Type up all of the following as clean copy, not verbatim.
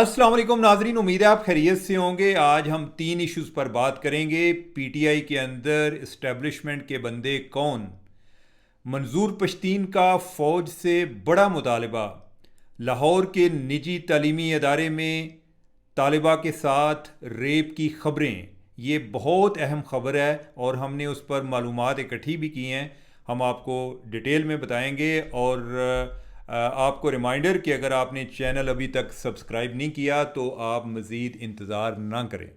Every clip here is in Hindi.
अस्सलाम वालेकुम नाजरीन, उम्मीद है आप खैरियत से होंगे। आज हम तीन इश्यूज़ पर बात करेंगे। पीटीआई के अंदर इस्टेब्लिशमेंट के बंदे कौन, मंजूर पश्तीन का फ़ौज से बड़ा मुतालबा, लाहौर के निजी तालीमी अदारे में तालिबा के साथ रेप की ख़बरें। ये बहुत अहम ख़बर है और हमने उस पर मालूमात इकट्ठी भी की हैं। हम आपको डिटेल में बताएंगे और आपको रिमाइंडर कि अगर आपने चैनल अभी तक सब्सक्राइब नहीं किया तो आप मज़ीद इंतज़ार ना करें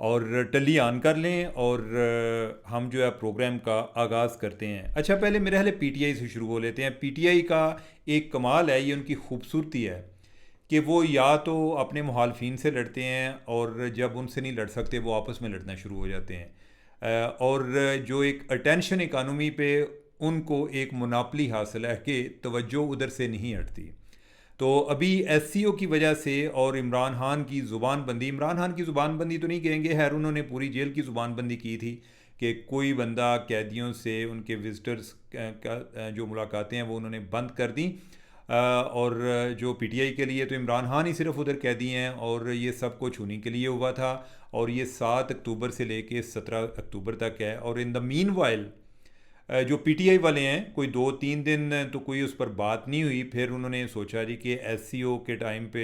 और टल्ली ऑन कर लें और हम जो है प्रोग्राम का आगाज़ करते हैं। अच्छा, पहले मेरे ख्याल पीटीआई से शुरू हो लेते हैं। पीटीआई का एक कमाल है, ये उनकी खूबसूरती है कि वो या तो अपने मुखालफिन से लड़ते हैं और जब उनसे नहीं लड़ सकते वो आपस में लड़ना शुरू हो जाते हैं। और जो एक अटेंशन इकानमी पे उनको एक मुनापली हासिल है कि तवज्जो उधर से नहीं हटती। तो अभी एससीओ की वजह से और इमरान खान की ज़ुबानबंदी, इमरान खान की ज़ुबानबंदी तो नहीं कहेंगे, खैर उन्होंने पूरी जेल की ज़ुबानबंदी की थी कि कोई बंदा कैदियों से उनके विज़िटर्स का जो मुलाकातें हैं वो उन्होंने बंद कर दी। और जो पीटीआई के लिए तो इमरान खान ही सिर्फ उधर कैदी हैं और ये सब कुछ उन्हीं के लिए हुआ था और ये 7 अक्टूबर से लेके 17 अक्टूबर तक है। और इन द मीन वाइल जो पीटीआई वाले हैं, कोई 2-3 दिन तो कोई उस पर बात नहीं हुई। फिर उन्होंने सोचा जी कि एससीओ के टाइम पे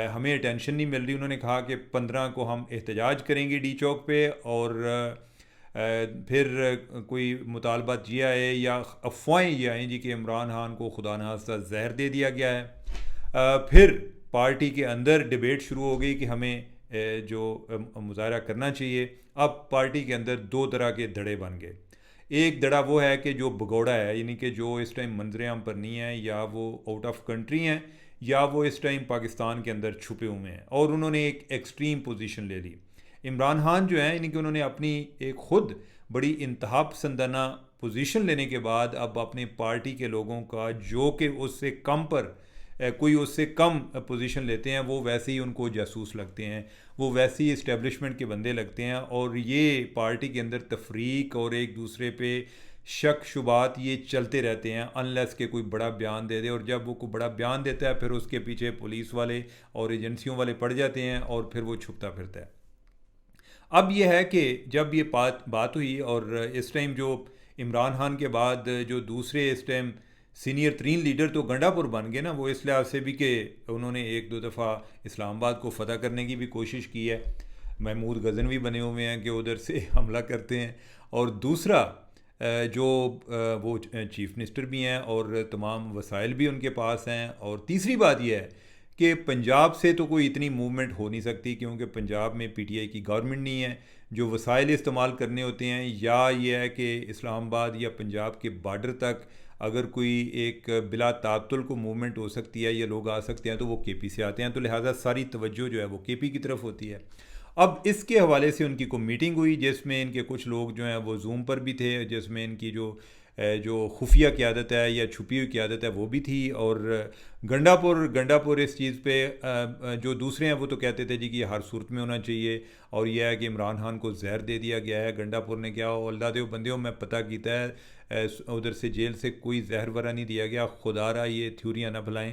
हमें अटेंशन नहीं मिल रही। उन्होंने कहा कि 15 को हम एहतजाज करेंगे डी चौक पे और फिर कोई मुतालबात ये आए या अफवाहें ये आएँ जी कि इमरान खान को खुदा न खास्ता जहर दे दिया गया है। फिर पार्टी के अंदर डिबेट शुरू हो गई कि हमें जो मुजाहरा करना चाहिए। अब पार्टी के अंदर दो तरह के धड़े बन गए। एक धड़ा वो है कि जो भगोड़ा है, यानी कि जो इस टाइम मंजर आम पर नहीं है, या वो आउट ऑफ कंट्री हैं या वो इस टाइम पाकिस्तान के अंदर छुपे हुए हैं, और उन्होंने एक एक्सट्रीम पोजीशन ले ली। इमरान खान जो है, यानी कि उन्होंने अपनी एक ख़ुद बड़ी इंतहा पसंदाना पोजीशन लेने के बाद अब अपने पार्टी के लोगों का जो कि उससे कम पर कोई उससे कम पोजीशन लेते हैं वो वैसे ही उनको जासूस लगते हैं, वो वैसे ही इस्टेब्लिशमेंट के बंदे लगते हैं। और ये पार्टी के अंदर तफरीक और एक दूसरे पे शक शुबात ये चलते रहते हैं अनलेस के कोई बड़ा बयान दे दे। और जब वो कोई बड़ा बयान देता है फिर उसके पीछे पुलिस वाले और एजेंसियों वाले पड़ जाते हैं और फिर वो छुपता फिरता है। अब यह है कि जब ये बात हुई और इस टाइम जो इमरान खान के बाद जो दूसरे इस टाइम सीनियर तरीन लीडर तो गंडापुर बन गए ना, वो इस लिहाज से भी कि उन्होंने एक दो दफ़ा इस्लामाबाद को फ़तह करने की भी कोशिश की है। महमूद गजनवी बने हुए हैं कि उधर से हमला करते हैं। और दूसरा जो वो चीफ़ मिनिस्टर भी हैं और तमाम वसाइल भी उनके पास हैं। और तीसरी बात यह है कि पंजाब से तो कोई इतनी मूवमेंट हो नहीं सकती क्योंकि पंजाब में पीटीआई की गवर्नमेंट नहीं है। जो वसाइल इस्तेमाल करने होते हैं या ये है कि इस्लामाबाद या पंजाब के बॉर्डर तक अगर कोई एक बिला तातुल को मूवमेंट हो सकती है या लोग आ सकते हैं तो वो केपी से आते हैं, तो लिहाजा सारी तवज्जो जो है वो केपी की तरफ होती है। अब इसके हवाले से उनकी कोई मीटिंग हुई जिसमें इनके कुछ लोग जो हैं वो जूम पर भी थे, जिसमें इनकी जो खुफिया क़्यादत है या छुपी हुई क़्यादत है वो भी थी। और गंडापुर इस चीज़ पे जो दूसरे हैं वो तो कहते थे जी कि हर सूरत में होना चाहिए और यह है कि इमरान खान को जहर दे दिया गया है। गंडापुर ने क्या हो, अल्लाह दे बंदे हो, मैं पता किया है उधर से जेल से कोई जहर वरा नहीं दिया गया, खुदारा ये थ्योरियाँ ना भलाएँ।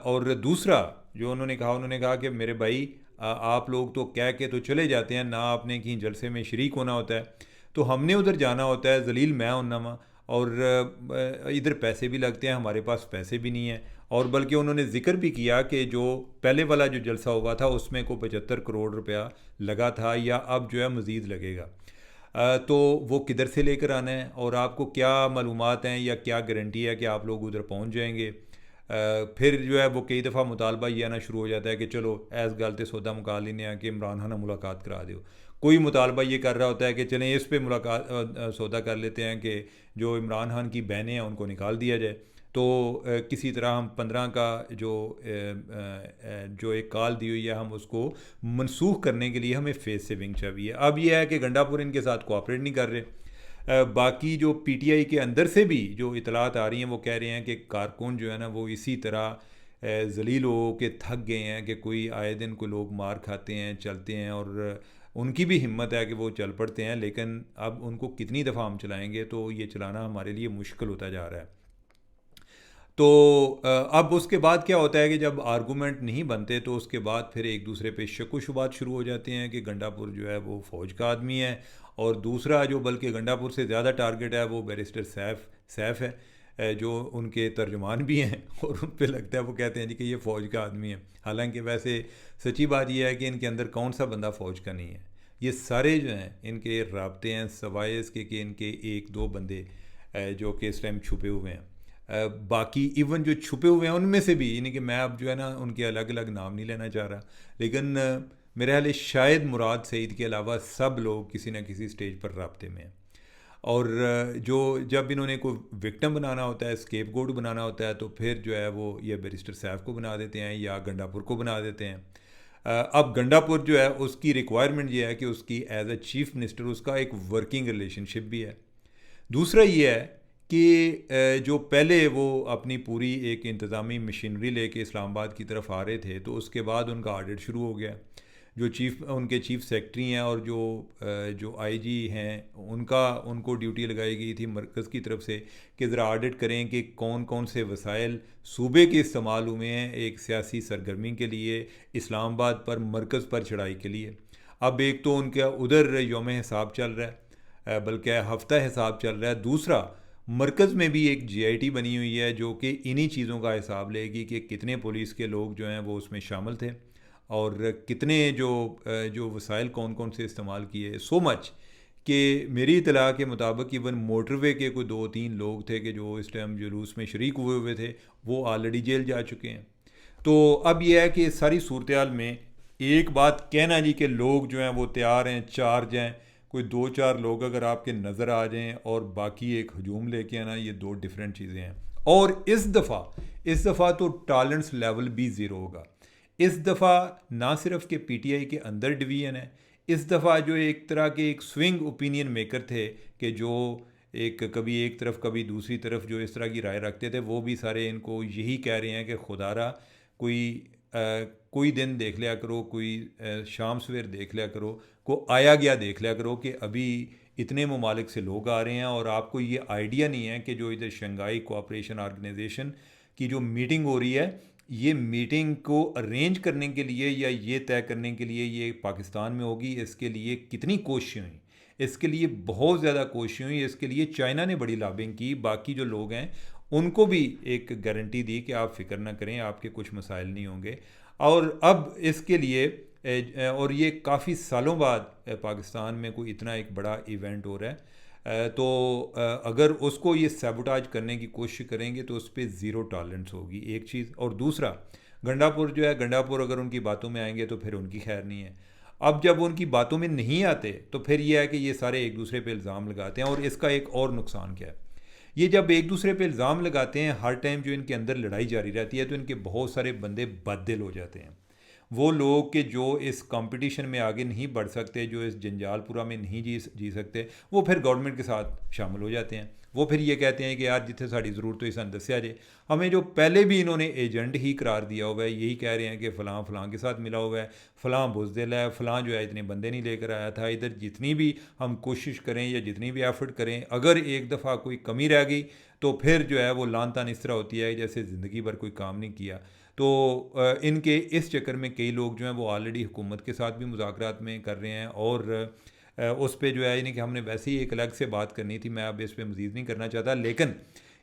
और दूसरा जो उन्होंने कहा कि मेरे भाई आप लोग तो कह के तो चले जाते हैं ना, आपने कहीं जलसे में शरीक होना होता है, तो हमने उधर जाना होता है, जलील मैं होना और इधर पैसे भी लगते हैं, हमारे पास पैसे भी नहीं है। और बल्कि उन्होंने ज़िक्र भी किया कि जो पहले वाला जो जलसा हुआ था उसमें को 75 करोड़ रुपया लगा था या अब जो है मज़ीद लगेगा। तो वो किधर से लेकर आना है और आपको क्या मालूमात हैं या क्या गारंटी है कि आप लोग उधर पहुंच जाएंगे। फिर जो है वो कई दफ़ा मुतालबा ये आना शुरू हो जाता है कि चलो ऐस गल ते सौदा मुका लेने कि इमरान खान मुलाकात करा दो। कोई मुतालबा ये कर रहा होता है कि चलें इस पे मुलाकात सौदा कर लेते हैं कि जो इमरान खान की बहनें हैं उनको निकाल दिया जाए। तो किसी तरह हम 15 का जो एक कॉल दी हुई है हम उसको मनसूख करने के लिए हमें फेस सेविंग चाहिए। अब यह है कि गंडापुर इनके साथ कोऑपरेट नहीं कर रहे। बाकी जो पीटीआई के अंदर से भी जो इतलात आ रही हैं वो कह रहे हैं कि कारकुन जो है ना वो इसी तरह जलील हो के थक गए हैं कि कोई आए दिन को लोग मार खाते हैं, चलते हैं और उनकी भी हिम्मत है कि वो चल पड़ते हैं, लेकिन अब उनको कितनी दफ़ा हम चलाएंगे, तो ये चलाना हमारे लिए मुश्किल होता जा रहा है। तो अब उसके बाद क्या होता है कि जब आर्गूमेंट नहीं बनते तो उसके बाद फिर एक दूसरे पे शक व शुबात शुरू हो जाते हैं कि गंडापुर जो है वो फ़ौज का आदमी है, और दूसरा जो बल्कि गंडापुर से ज़्यादा टारगेट है वो बैरिस्टर सैफ है, जो उनके तर्जुमान भी हैं और उन पे लगता है वो कहते हैं जी कि ये फ़ौज का आदमी है। हालांकि वैसे सच्ची बात यह है कि इनके अंदर कौन सा बंदा फ़ौज का नहीं है। ये सारे जो हैं इनके राब्ते हैं सवाए इसके कि इनके एक दो बंदे जो कि इस टाइम छुपे हुए हैं। बाकी इवन जो छुपे हुए हैं उनमें से भी, यानी कि मैं अब जो है ना उनके अलग अलग नाम नहीं लेना चाह रहा, लेकिन मेरे ख्याल शायद मुराद सईद के अलावा सब लोग किसी न किसी स्टेज पर राब्ते में हैं। और जो जब इन्होंने कोई विक्टिम बनाना होता है, स्केप गोड बनाना होता है, तो फिर जो है वो ये बैरिस्टर सैफ को बना देते हैं या गंडापुर को बना देते हैं। अब गंडापुर जो है उसकी रिक्वायरमेंट ये है कि उसकी एज अ चीफ मिनिस्टर उसका एक वर्किंग रिलेशनशिप भी है। दूसरा ये है कि जो पहले वो अपनी पूरी एक इंतज़ामी मशीनरी लेके इस्लामाबाद की तरफ आ रहे थे, तो उसके बाद उनका ऑडिट शुरू हो गया। जो उनके चीफ सेक्रेटरी हैं और जो आईजी हैं उनको ड्यूटी लगाई गई थी मरकज़ की तरफ से कि ज़रा ऑडिट करें कि कौन कौन से वसाइल सूबे के इस्तेमाल हुए हैं एक सियासी सरगर्मी के लिए, इस्लामाबाद पर मरकज़ पर चढ़ाई के लिए। अब एक तो उनका उधर यौम हिसाब चल रहा है, बल्कि हफ्ता हिसाब चल रहा है। दूसरा, मरकज़ में भी एक जीआईटी बनी हुई है जो कि इन्हीं चीज़ों का हिसाब लेगी कि कितने पुलिस के लोग जो हैं वो उसमें शामिल थे और कितने जो वसाइल कौन कौन से इस्तेमाल किए। सो मच कि मेरी इतला के मुताबिक इवन मोटरवे के कोई 2-3 लोग थे कि जो इस टाइम जुलूस में शरीक हुए थे, वो ऑलरेडी जेल जा चुके हैं। तो अब यह है कि सारी सूरत हाल में एक बात कहना जी कि लोग जो हैं वो तैयार हैं, चार्ज हैं, कोई 2-4 लोग अगर आपके नज़र आ जाएं और बाकी एक हजूम लेके आना, ये दो डिफरेंट चीज़ें हैं। और इस दफ़ा तो टॉलरेंस लेवल भी ज़ीरो होगा। इस दफ़ा ना सिर्फ के पीटीआई के अंदर डिवीज़न है, इस दफ़ा जो एक तरह के एक स्विंग ओपिनियन मेकर थे कि जो एक कभी एक तरफ कभी दूसरी तरफ जो इस तरह की राय रखते थे, वो भी सारे इनको यही कह रहे हैं कि खुदारा कोई दिन देख लिया करो, कोई शाम सवेर देख लिया करो, को आया गया देख लिया करो कि अभी इतने ममालिक से लोग आ रहे हैं और आपको ये आइडिया नहीं है कि जो इधर शंघाई कोऑपरेशन ऑर्गेनाइजेशन की जो मीटिंग हो रही है, ये मीटिंग को अरेंज करने के लिए या ये तय करने के लिए ये पाकिस्तान में होगी, इसके लिए कितनी कोशिशें हुई, इसके लिए बहुत ज़्यादा कोशिशें हुई, इसके लिए चाइना ने बड़ी लॉबिंग की, बाकी जो लोग हैं उनको भी एक गारंटी दी कि आप फिक्र ना करें, आपके कुछ मसाइल नहीं होंगे। और अब इसके लिए और ये काफ़ी सालों बाद पाकिस्तान में कोई इतना एक बड़ा इवेंट हो रहा है, तो अगर उसको ये सैबोटाज करने की कोशिश करेंगे तो उस पर ज़ीरो टॉलरेंस होगी, एक चीज़। और दूसरा, गंडापुर जो है, गंडापुर अगर उनकी बातों में आएंगे तो फिर उनकी खैर नहीं है। अब जब उनकी बातों में नहीं आते तो फिर यह है कि ये सारे एक दूसरे पे इल्ज़ाम लगाते हैं। और इसका एक और नुकसान क्या है, ये जब एक दूसरे पे इल्ज़ाम लगाते हैं, हर टाइम जो इनके अंदर लड़ाई जारी रहती है, तो इनके बहुत सारे बंदे बददिल हो जाते हैं। वो लोग के जो इस कंपटीशन में आगे नहीं बढ़ सकते, जो इस जंजालपुरा में नहीं जी सकते, वो फिर गवर्नमेंट के साथ शामिल हो जाते हैं। वो फिर ये कहते हैं कि यार जिथे साड़ी ज़रूरत हो सन दस्या जे, हमें जो पहले भी इन्होंने एजेंट ही करार दिया हुआ है, यही कह रहे हैं कि फ़लाँ फ़लाँ के साथ मिला हुआ है, फ़लाँ बुज़दिल है, फ़लाँ जो है इतने बंदे नहीं लेकर आया था। इधर जितनी भी हम कोशिश करें या जितनी भी एफ़र्ट करें, अगर एक दफ़ा कोई कमी रह गई तो फिर जो है वो लान तान इस तरह होती है जैसे ज़िंदगी भर कोई काम नहीं किया। तो इनके इस चक्कर में कई लोग जो हैं वो ऑलरेडी हुकूमत के साथ भी मुज़ाकरात में कर रहे हैं, और उस पे जो है यानी कि हमने वैसे ही एक अलग से बात करनी थी, मैं अब इस पर मज़ीद नहीं करना चाहता। लेकिन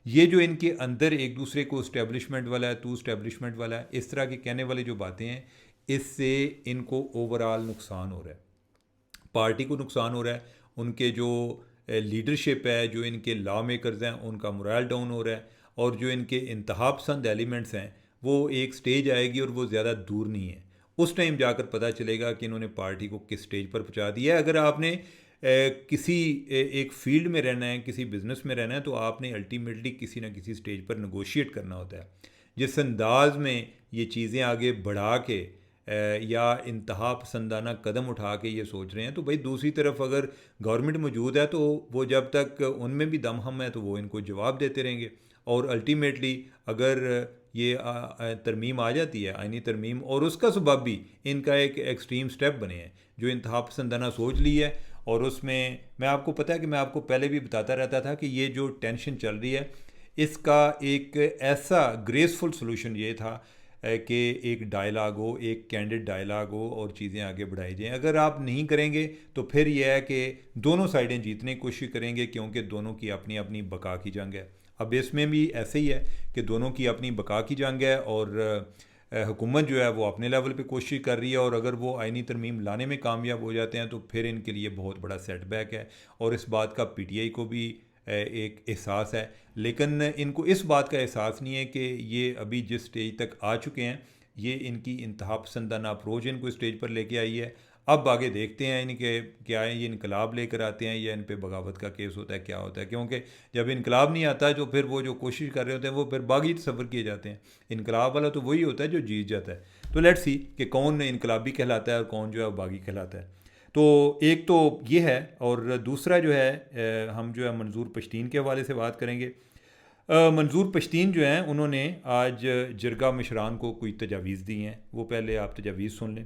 ये जो इनके अंदर एक दूसरे को इस्टेब्लिशमेंट वाला है, तू इस्टेब्लिशमेंट वाला है, इस तरह की कहने वाली जो बातें हैं, इससे इनको ओवरऑल नुकसान हो रहा है, पार्टी को नुकसान हो रहा है, उनके जो लीडरशिप है, जो इनके लॉ मेकर्स हैं, उनका मोरल डाउन हो रहा है, और जो इनके इंतहा पसंद एलिमेंट्स हैं, वो एक स्टेज आएगी और वो ज़्यादा दूर नहीं है, उस टाइम जाकर पता चलेगा कि इन्होंने पार्टी को किस स्टेज पर पहुंचा दिया है। अगर आपने किसी एक फील्ड में रहना है, किसी बिज़नेस में रहना है, तो आपने अल्टीमेटली किसी ना किसी स्टेज पर नेगोशिएट करना होता है। जिस अंदाज में ये चीज़ें आगे बढ़ा के या इंतहा पसंदाना कदम उठा के ये सोच रहे हैं, तो भाई दूसरी तरफ अगर गवर्नमेंट मौजूद है तो वो जब तक उनमें भी दम हम है तो वो इनको जवाब देते रहेंगे। और अल्टीमेटली अगर ये तरमीम आ जाती है, आइनी तरमीम, और उसका सबब भी इनका एक एक्सट्रीम स्टेप बने हैं, जो इंतहा पसंदाना सोच ली है। और उसमें मैं आपको पता है कि मैं आपको पहले भी बताता रहता था कि ये जो टेंशन चल रही है, इसका एक ऐसा ग्रेसफुल सॉल्यूशन ये था कि एक डायलॉग हो, एक कैंडिड डायलॉग हो और चीज़ें आगे बढ़ाई जाएं। अगर आप नहीं करेंगे तो फिर यह है कि दोनों साइडें जीतने की कोशिश करेंगे, क्योंकि दोनों की अपनी अपनी बका की जंग है। अब इसमें भी ऐसे ही है कि दोनों की अपनी बका की जंग है और हुकूमत जो है वो अपने लेवल पे कोशिश कर रही है, और अगर वो आइनी तरमीम लाने में कामयाब हो जाते हैं तो फिर इनके लिए बहुत बड़ा सेटबैक है। और इस बात का पीटीआई को भी एक एहसास है, लेकिन इनको इस बात का एहसास नहीं है कि ये अभी जिस स्टेज तक आ चुके हैं, ये इनकी इंतहा पसंदाना अप्रोच इनको स्टेज पर लेके आई है। अब आगे देखते हैं इनके क्या है, ये इनकलाब लेकर आते हैं या इन पे बगावत का केस होता है, क्या होता है। क्योंकि जब इनकलाब नहीं आता है तो फिर वो जो कोशिश कर रहे होते हैं वो फिर बागी सफ़र किए जाते हैं। इनकलाब वाला तो वही होता है जो जीत जाता है। तो लेट्स सी कि कौन इनकलाबी कहलाता है और कौन जो है बागी कहलाता है। तो एक तो ये है, और दूसरा जो है हम जो है मंजूर पश्तीन के हवाले से बात करेंगे। मंजूर पश्तीन जो हैं उन्होंने आज जरगा मशरान को कोई तजावीज़ दी हैं, वो पहले आप तजावीज़ सुन लें।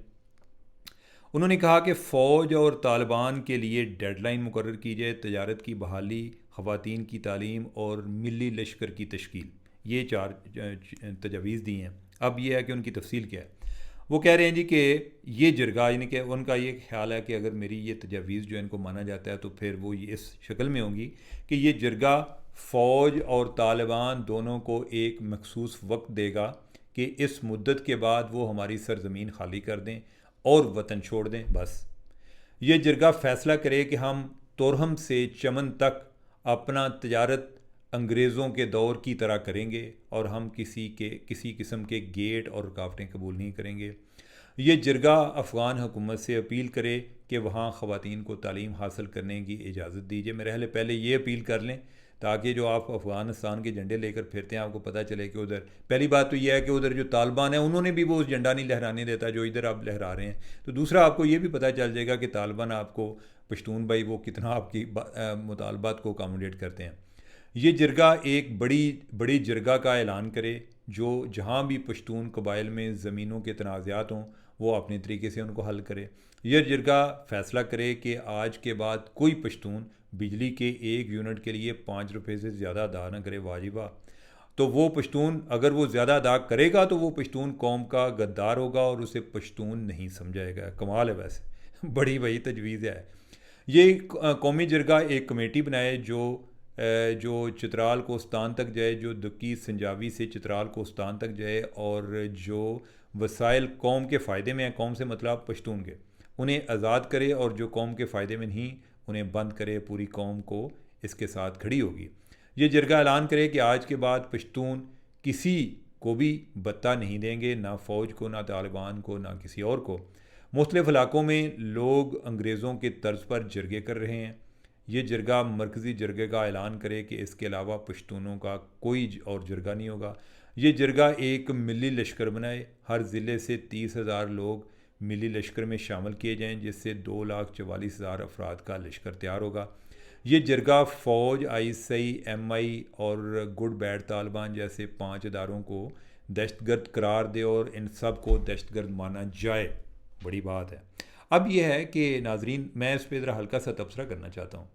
उन्होंने कहा कि फ़ौज और तालिबान के लिए डेडलाइन मुकर्रर की जाए, तजारत की बहाली, ख़वातीन की तालीम और मिली लश्कर की तश्कील, ये 4 तजावीज़ दी हैं। अब ये है कि उनकी तफसील क्या है। वो कह रहे हैं जी कि ये जरगा, यानी कि उनका ये ख्याल है कि अगर मेरी ये तजावीज़ जो है इनको माना जाता है तो फिर वो ये इस शक्ल में होंगी कि ये जरगा फ़ौज और तालिबान दोनों को एक मखसूस वक्त देगा कि इस मुद्दत के बाद वो हमारी सरज़मीन खाली कर दें और वतन छोड़ दें। बस ये जरगा फ़ैसला करे कि हम तोरहम से चमन तक अपना तजारत अंग्रेज़ों के दौर की तरह करेंगे और हम किसी किस्म के गेट और रुकावटें कबूल नहीं करेंगे। ये जरगा अफ़गान हुकूमत से अपील करे कि वहाँ ख़वातीन को तालीम हासिल करने की इजाज़त दीजिए। मेरे पहले ये अपील कर लें ताकि जो आप अफ़गानिस्तान के झंडे लेकर फिरते हैं आपको पता चले कि उधर, पहली बात तो यह है कि उधर जो तालिबान है उन्होंने भी वो उस झंडा नहीं लहराने देता जो इधर आप लहरा रहे हैं। तो दूसरा आपको ये भी पता चल जाएगा कि तालिबान आपको पश्तून भाई वो कितना आपकी मुतालबात को अकामोडेट करते हैं। ये जरगा एक बड़ी जरगा का ऐलान करे जो जहाँ भी पश्तून कबाइल में ज़मीनों के तनाज़ात हों वो अपने तरीके से उनको हल करे। यह जरगा फ़ैसला करे कि आज के बाद कोई पश्तून बिजली के 1 यूनिट के लिए 5 रुपये से ज़्यादा अदा न करे वाजिबा। तो वो पश्तून अगर वो ज़्यादा अदा करेगा तो वो पश्तून कौम का गद्दार होगा और उसे पश्तून नहीं समझाएगा। कमाल है वैसे बड़ी वही तजवीज़ है। ये कौमी जरगा एक कमेटी बनाए जो चित्राल कोस्तान तक जाए, जो दुकी संजावी से चित्राल कोस्तान तक जाए, और जो वसाइल कौम के फ़ायदे में है, कौम से मतलब पश्तून के, उन्हें आज़ाद करे, और जो कौम के फ़ायदे में नहीं उन्हें बंद करे। पूरी कौम को इसके साथ खड़ी होगी। ये जरगा ऐलान करे कि आज के बाद पश्तून किसी को भी बत्ता नहीं देंगे, ना फ़ौज को, ना तालिबान को, ना किसी और को। मुख्तलिफ़ इलाक़ों में लोग अंग्रेज़ों के तर्ज पर जरगे कर रहे हैं। ये जरगा मरकज़ी जरगे का ऐलान करे कि इसके अलावा पश्तूनों का कोई और जरगा नहीं होगा। ये जरगा एक मिली लश्कर बनाए, हर ज़िले से 30,000 लोग मिली लश्कर में शामिल किए जाएँ, जिससे 2,44,000 अफराद का लश्कर तैयार होगा। ये जरगा फ़ौज, ISI, MI और गुड बैड तालिबान जैसे 5 इदारों को दहशतगर्द करार दे और इन सब को दहशतगर्द माना जाए। बड़ी बात है। अब यह है कि नाजरीन, मैं इस पर ज़रा हल्का सा तबसरा करना चाहता हूँ।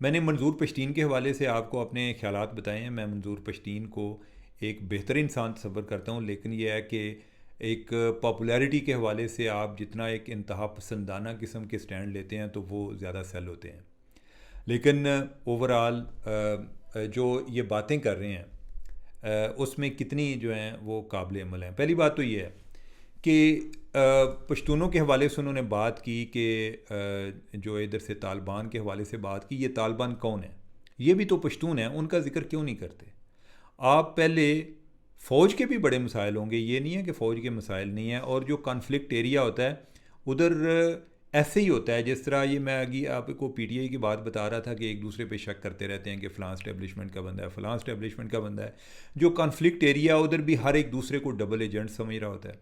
मैंने मंजूर पश्तीन के हवाले से आपको अपने ख्यालात बताए हैं। मैं मंजूर पश्तीन को एक बेहतर इंसान तस्वर करता हूँ, लेकिन यह है कि एक पॉपुलैरिटी के हवाले से आप जितना एक इंतहा पसंदाना किस्म के स्टैंड लेते हैं तो वो ज़्यादा सेल होते हैं। लेकिन ओवरऑल जो ये बातें कर रहे हैं उसमें कितनी जो हैं वो काबिल अमल हैं। पहली बात तो ये है कि पश्तूनों के हवाले से उन्होंने बात की कि जो इधर से तालिबान के हवाले से बात की, ये तालिबान कौन है, ये भी तो पश्तून है, उनका ज़िक्र क्यों नहीं करते आप। पहले फ़ौज के भी बड़े मसाइल होंगे, ये नहीं है कि फ़ौज के मसाइल नहीं हैं। और जो कॉन्फ्लिक्ट एरिया होता है उधर ऐसे ही होता है जिस तरह ये मैं आगे आपको PTI की बात बता रहा था कि एक दूसरे पे शक करते रहते हैं कि फ़लाँ स्टैब्लिशमेंट का बंदा है, फ़लाँ स्टैब्लिशमेंट का बंदा है। जो कॉन्फ्लिक्ट एरिया उधर भी हर एक दूसरे को डबल एजेंट समझ रहा होता है।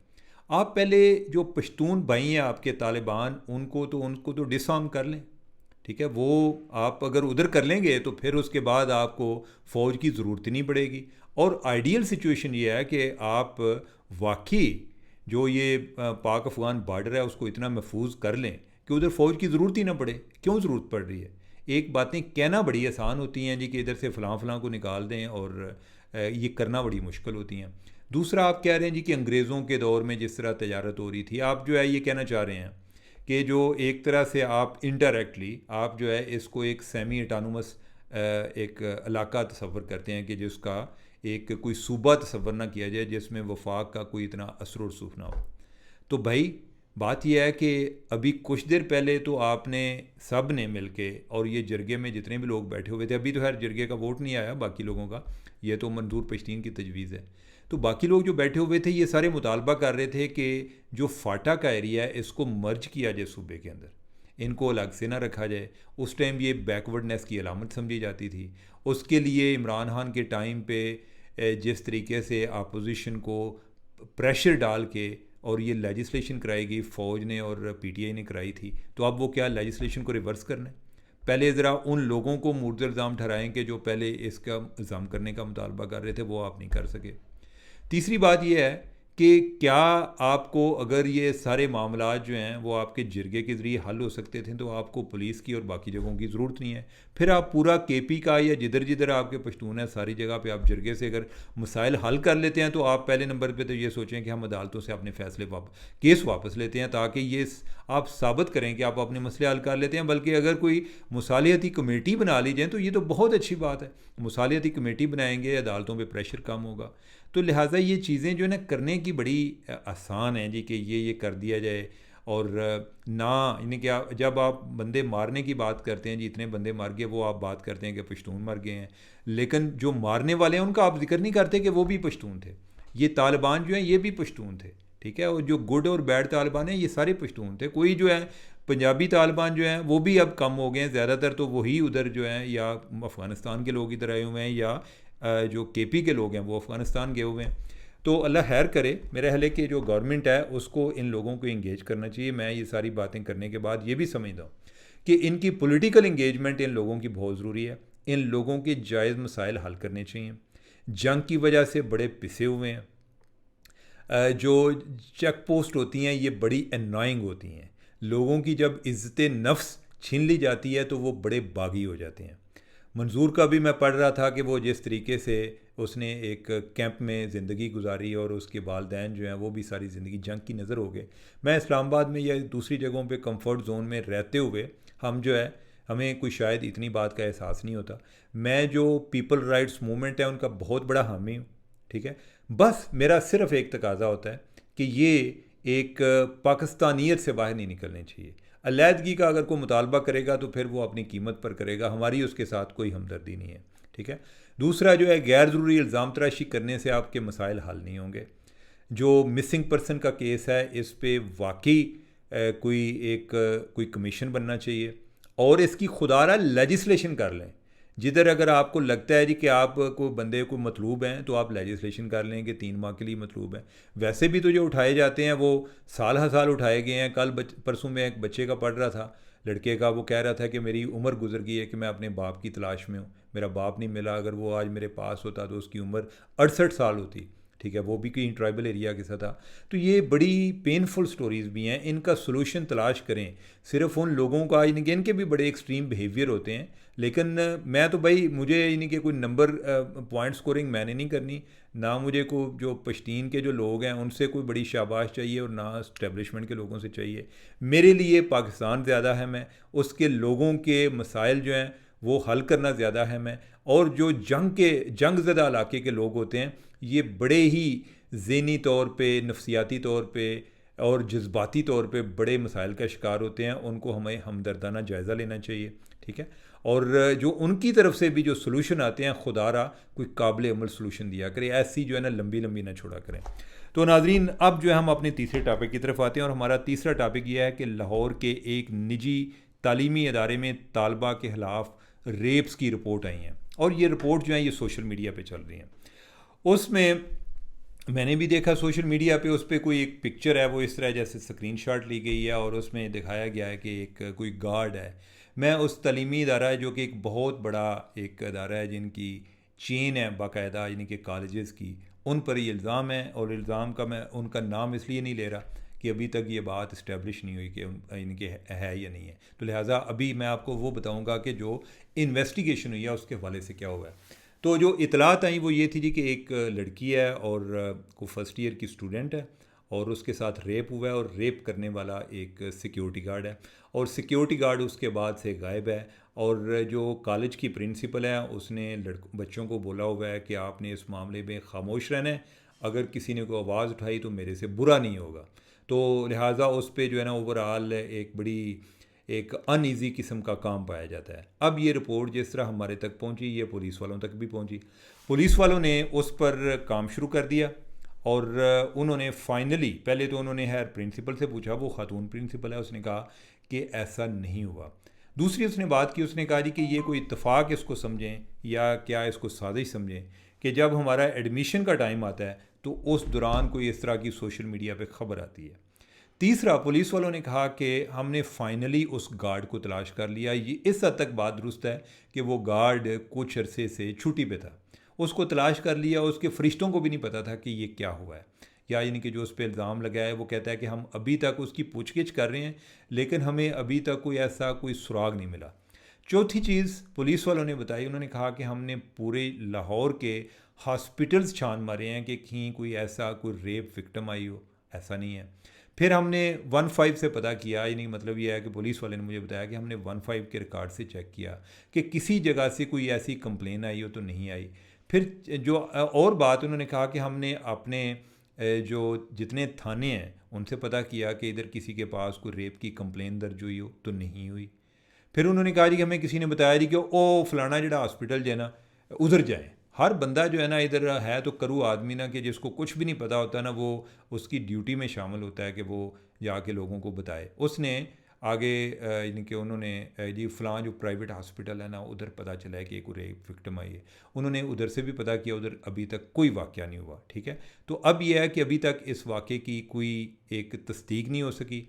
आप पहले जो पश्तून भाई हैं आपके तालिबान, उनको तो डिसआर्म कर लें, ठीक है। वो आप अगर उधर कर लेंगे तो फिर उसके बाद आपको फ़ौज की ज़रूरत ही नहीं पड़ेगी। और आइडियल सिचुएशन ये है कि आप वाकई जो ये पाक अफ़गान बॉर्डर है उसको इतना महफूज कर लें कि उधर फ़ौज की ज़रूरत ही ना पड़े। क्यों ज़रूरत पड़ रही है? एक बातें कहना बड़ी आसान होती हैं जी कि इधर से फ़लाँ फ़लाँ को निकाल दें, और ये करना बड़ी मुश्किल होती हैं। दूसरा आप कह रहे हैं जी कि अंग्रेज़ों के दौर में जिस तरह तजारत हो रही थी, आप जो है ये कहना चाह रहे हैं कि जो एक तरह से आप इनडायरेक्टली आप जो है इसको एक सेमी ऑटोनोमस एक इलाका तस्वर करते हैं कि जिसका एक कोई सूबा तस्वर ना किया जाए जिसमें वफाक का कोई इतना असर और रसूख ना हो। तो भाई बात यह है कि अभी कुछ देर पहले तो आपने सब ने मिल के, और ये जरगे में जितने भी लोग बैठे हुए थे, अभी तो खैर जरगे का वोट नहीं आया बाकी लोगों का, ये तो मंजूर पश्तीन की तजवीज़ है, तो बाकी लोग जो बैठे हुए थे ये सारे मुतालबा कर रहे थे कि जो फाटा का एरिया है इसको मर्ज किया जाए सूबे के अंदर, इनको अलग से ना रखा जाए। उस टाइम ये बैकवर्डनेस की अलामत समझी जाती थी। उसके लिए इमरान खान के टाइम पे जिस तरीके से अपोजिशन को प्रेशर डाल के और ये लेजिस्लेशन कराई गई, फ़ौज ने और पीटीआई ने कराई थी, तो अब वो क्या लेजिस्लेशन को रिवर्स करना है? पहले ज़रा उन लोगों को मुर्द इल्ज़ाम ठहराएं कि जो पहले इसका इल्ज़ाम करने का मुतालबा कर रहे थे, वो आप नहीं कर सके। तीसरी बात यह है कि क्या आपको अगर ये सारे मामलात जो हैं वो आपके जिरगे के ज़रिए हल हो सकते थे, तो आपको पुलिस की और बाकी जगहों की ज़रूरत नहीं है। फिर आप पूरा केपी का या जिधर जिधर आपके पश्तून है सारी जगह पे आप जिरगे से अगर मसाइल हल कर लेते हैं, तो आप पहले नंबर पे तो ये सोचें कि हम अदालतों से अपने फैसले केस वापस लेते हैं, ताकि ये आप साबित करें कि आप अपने मसले हल कर लेते हैं। बल्कि अगर कोई मुसालियती कमेटी बना ली जाए तो ये तो बहुत अच्छी बात है। मुसालियती कमेटी बनाएंगे, अदालतों पर प्रेशर कम होगा। तो लिहाजा ये चीज़ें जो है ना करने की बड़ी आसान हैं जी कि ये कर दिया जाए। और ना यानी कि जब आप बंदे मारने की बात करते हैं जी, इतने बंदे मार गए, वो आप बात करते हैं कि पश्तून मर गए हैं, लेकिन जो मारने वाले हैं उनका आप जिक्र नहीं करते कि वो भी पश्तून थे। ये तालिबान जो हैं ये भी पश्तून थे, ठीक है। और जो गुड और बैड तालिबान हैं ये सारे पश्तून थे। कोई जो है पंजाबी तालिबान जो हैं वो भी अब कम हो गए हैं, ज़्यादातर तो वही उधर जो हैं या अफ़गानिस्तान के लोग इधर आए हुए हैं, या जो केपी के लोग हैं वो अफ़गानिस्तान गए हुए हैं। तो अल्लाह खैर करे। मेरा ख्याल है कि जो गवर्नमेंट है उसको इन लोगों को इंगेज करना चाहिए। मैं ये सारी बातें करने के बाद ये भी समझता हूँ कि इनकी पॉलिटिकल इंगेजमेंट इन लोगों की बहुत ज़रूरी है। इन लोगों के जायज़ मसाइल हल करने चाहिए। जंग की वजह से बड़े पिसे हुए हैं। जो चेक पोस्ट होती हैं ये बड़ी एनॉइंग होती हैं। लोगों की जब इज़्ज़त नफ्स छीन ली जाती है तो वो बड़े बागी हो जाते हैं। मंजूर का भी मैं पढ़ रहा था कि वो जिस तरीके से उसने एक कैंप में ज़िंदगी गुजारी और उसके वालदैन जो हैं वो भी सारी ज़िंदगी जंग की नज़र हो गए। मैं इस्लामाबाद में या दूसरी जगहों पे कंफर्ट जोन में रहते हुए हम जो है हमें कोई शायद इतनी बात का एहसास नहीं होता। मैं जो पीपल राइट्स मूवमेंट है उनका बहुत बड़ा हामी हूँ, ठीक है। बस मेरा सिर्फ़ एक तकाजा होता है कि ये एक पाकिस्तानियत से बाहर नहीं निकलनी चाहिए। अलहदगी का अगर कोई मुतालबा करेगा तो फिर वो अपनी कीमत पर करेगा, हमारी उसके साथ कोई हमदर्दी नहीं है, ठीक है। दूसरा जो है गैर ज़रूरी इल्ज़ाम तराशी करने से आपके मसाइल हल नहीं होंगे। जो मिसिंग पर्सन का केस है इस पे वाकई कोई कमीशन बनना चाहिए और इसकी खुदारा लेजिस्लेशन कर लें। जिधर अगर आपको लगता है जी कि आप को बंदे को मतलूब हैं तो आप लेजिस्लेशन कर लें कि 3 माह के लिए मतलूब है। वैसे भी तो जो उठाए जाते हैं वो साल हर साल उठाए गए हैं। कल परसों में एक बच्चे का पढ़ रहा था, लड़के का, वो कह रहा था कि मेरी उम्र गुजर गई है कि मैं अपने बाप की तलाश में हूँ, मेरा बाप नहीं मिला। अगर वो आज मेरे पास होता तो उसकी उम्र 68 साल होती, ठीक है। वो भी कहीं ट्राइबल एरिया के साथ था। तो ये बड़ी पेनफुल स्टोरीज़ भी हैं, इनका सोल्यूशन तलाश करें। सिर्फ उन लोगों का इनके भी बड़े एक्सट्रीम बिहेवियर होते हैं, लेकिन मैं तो भाई मुझे इनके कोई नंबर पॉइंट स्कोरिंग मैंने नहीं करनी, ना मुझे को जो पश्तीन के जो लोग हैं उनसे कोई बड़ी शाबाश चाहिए और ना इस्टेब्लिशमेंट के लोगों से चाहिए। मेरे लिए पाकिस्तान ज़्यादा अहम है, उसके लोगों के मसाइल जो हैं वो हल करना ज़्यादा अहम है। और जो जंग ज़दा इलाके के लोग होते हैं ये बड़े ही ज़हनी तौर पे, नफसियाती तौर पे और जज्बाती तौर पे बड़े मसाइल का शिकार होते हैं। उनको हमें हमदर्दाना जायज़ा लेना चाहिए, ठीक है। और जो उनकी तरफ से भी जो सलूशन आते हैं खुदारा कोई काबिल अमल सलूशन दिया करे, ऐसी जो है ना लंबी लंबी ना छोड़ा करें। तो नाजरीन अब जो है हम अपने तीसरे टॉपिक की तरफ आते हैं और हमारा तीसरा टॉपिक यह है कि लाहौर के एक निजी तालीमी अदारे में तालबा के ख़िलाफ़ रेप्स की रिपोर्ट आई हैं और ये रिपोर्ट जो है ये सोशल मीडिया पे चल रही हैं। उसमें मैंने भी देखा सोशल मीडिया पे, उस पर कोई एक पिक्चर है वो इस तरह जैसे स्क्रीनशॉट ली गई है और उसमें दिखाया गया है कि एक कोई गार्ड है। मैं उस तलीमी अदारा है जो कि एक बहुत बड़ा एक अदारा है जिनकी चेन है बाकायदा यानी कि कॉलेजेस की, उन पर ये इल्ज़ाम है। और इल्ज़ाम का मैं उनका नाम इसलिए नहीं ले रहा कि अभी तक ये बात इस्टेब्लिश नहीं हुई कि इनके है या नहीं है। तो लिहाजा अभी मैं आपको वो बताऊंगा कि जो इन्वेस्टिगेशन हुई है उसके हवाले से क्या हुआ है। तो जो इतलात आई वो ये थी जी कि एक लड़की है और को फर्स्ट ईयर की स्टूडेंट है और उसके साथ रेप हुआ है और रेप करने वाला एक सिक्योरिटी गार्ड है और सिक्योरिटी गार्ड उसके बाद से गायब है। और जो कॉलेज की प्रिंसिपल है उसने बच्चों को बोला हुआ है कि आपने इस मामले में खामोश रहना है, अगर किसी ने कोई आवाज़ उठाई तो मेरे से बुरा नहीं होगा। तो लिहाजा उस पर जो है ना ओवरऑल एक बड़ी एक अनईज़ी किस्म का काम पाया जाता है। अब ये रिपोर्ट जिस तरह हमारे तक पहुंची ये पुलिस वालों तक भी पहुंची। पुलिस वालों ने उस पर काम शुरू कर दिया और उन्होंने फाइनली पहले तो उन्होंने खैर प्रिंसिपल से पूछा, वो खातून प्रिंसिपल है, उसने कहा कि ऐसा नहीं हुआ। दूसरी उसने बात की, उसने कहा जी कि ये कोई इत्तेफाक इसको समझें या क्या इसको साजिश समझें कि जब हमारा एडमिशन का टाइम आता है तो उस दौरान कोई इस तरह की सोशल मीडिया पे ख़बर आती है। तीसरा पुलिस वालों ने कहा कि हमने फाइनली उस गार्ड को तलाश कर लिया। ये इस हद तक बात दुरुस्त है कि वो गार्ड कुछ अरसे से छुट्टी पे था, उसको तलाश कर लिया, उसके फरिश्तों को भी नहीं पता था कि ये क्या हुआ है। या यानी कि जो उस पर इल्ज़ाम लगाया है वो कहता है कि हम अभी तक उसकी पूछगिछ कर रहे हैं लेकिन हमें अभी तक कोई ऐसा कोई सुराग नहीं मिला। चौथी चीज़ पुलिस वालों ने बताई, उन्होंने कहा कि हमने पूरे लाहौर के हॉस्पिटल्स छान मारे हैं कि कहीं कोई ऐसा कोई रेप विक्टिम आई हो, ऐसा नहीं है। फिर हमने 15 से पता किया, यानी मतलब ये है कि पुलिस वाले ने मुझे बताया कि हमने 15 के रिकॉर्ड से चेक किया कि किसी जगह से कोई ऐसी कंप्लेन आई हो तो नहीं आई। फिर जो और बात उन्होंने कहा कि हमने अपने जो जितने थाने हैं उनसे पता किया कि इधर किसी के पास कोई रेप की कंप्लेन दर्ज हुई हो तो नहीं हुई। फिर उन्होंने कहा जी कि हमें किसी ने बताया जी कि ओ फलाना जड़ा हॉस्पिटल जो है ना उधर जाए। हर बंदा जो है ना इधर है तो करू आदमी ना कि जिसको कुछ भी नहीं पता होता ना वो उसकी ड्यूटी में शामिल होता है कि वो जाके लोगों को बताए। उसने आगे यानी कि उन्होंने जी फ़लाँ जो प्राइवेट हॉस्पिटल है ना उधर पता चला है कि एक रेप विक्टिम आई है, उन्होंने उधर से भी पता किया, उधर अभी तक कोई वाक़या नहीं हुआ। ठीक है, तो अब यह है कि अभी तक इस वाक़े की कोई एक तस्दीक नहीं हो सकी।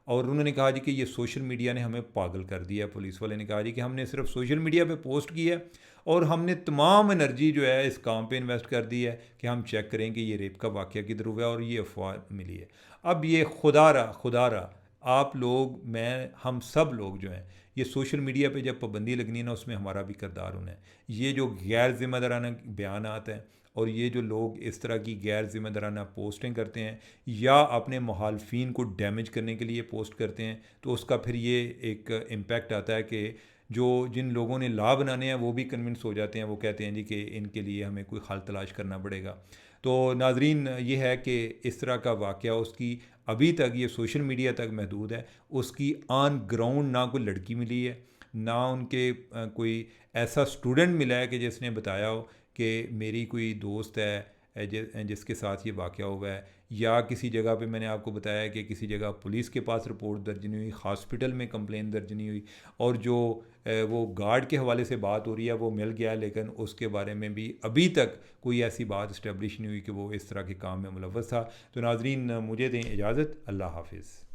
और उन्होंने कहा जी कि ये सोशल मीडिया ने हमें पागल कर दिया। पुलिस वाले ने कहा जी कि हमने सिर्फ सोशल मीडिया पे पोस्ट की है और हमने तमाम एनर्जी जो है इस काम पे इन्वेस्ट कर दी है कि हम चेक करें कि ये रेप का वाक़या किधर हुआ है और ये अफवाह मिली है। अब ये खुदारा आप लोग, मैं, हम सब लोग जो हैं ये सोशल मीडिया पे जब पाबंदी लगनी है ना उसमें हमारा भी किरदार होना है। ये जो गैर ज़िम्मेदाराना बयान हैं और ये जो लोग इस तरह की गैर ज़िम्मेदाराना पोस्टें करते हैं या अपने मुखालफिन को डैमेज करने के लिए पोस्ट करते हैं तो उसका फिर ये एक इम्पैक्ट आता है कि जो जिन लोगों ने ला बनाने हैं वो भी कन्विंस हो जाते हैं, वो कहते हैं जी कि इनके लिए हमें कोई हल तलाश करना पड़ेगा। तो नाजरीन ये है कि इस तरह का वाक़या उसकी अभी तक ये सोशल मीडिया तक महदूद है, उसकी ऑन ग्राउंड ना कोई लड़की मिली है ना उनके कोई ऐसा स्टूडेंट मिला है कि जिसने बताया हो कि मेरी कोई दोस्त है जिसके साथ ये वाक़या हुआ है। या किसी जगह पे मैंने आपको बताया कि किसी जगह पुलिस के पास रिपोर्ट दर्ज नहीं हुई, हॉस्पिटल में कंप्लेन दर्ज नहीं हुई और जो वो गार्ड के हवाले से बात हो रही है वो मिल गया लेकिन उसके बारे में भी अभी तक कोई ऐसी बात इस्टेब्लिश नहीं हुई कि वो इस तरह के काम में मुलव्वस था। तो नाजरीन मुझे दें इजाज़त, अल्लाह हाफिज़।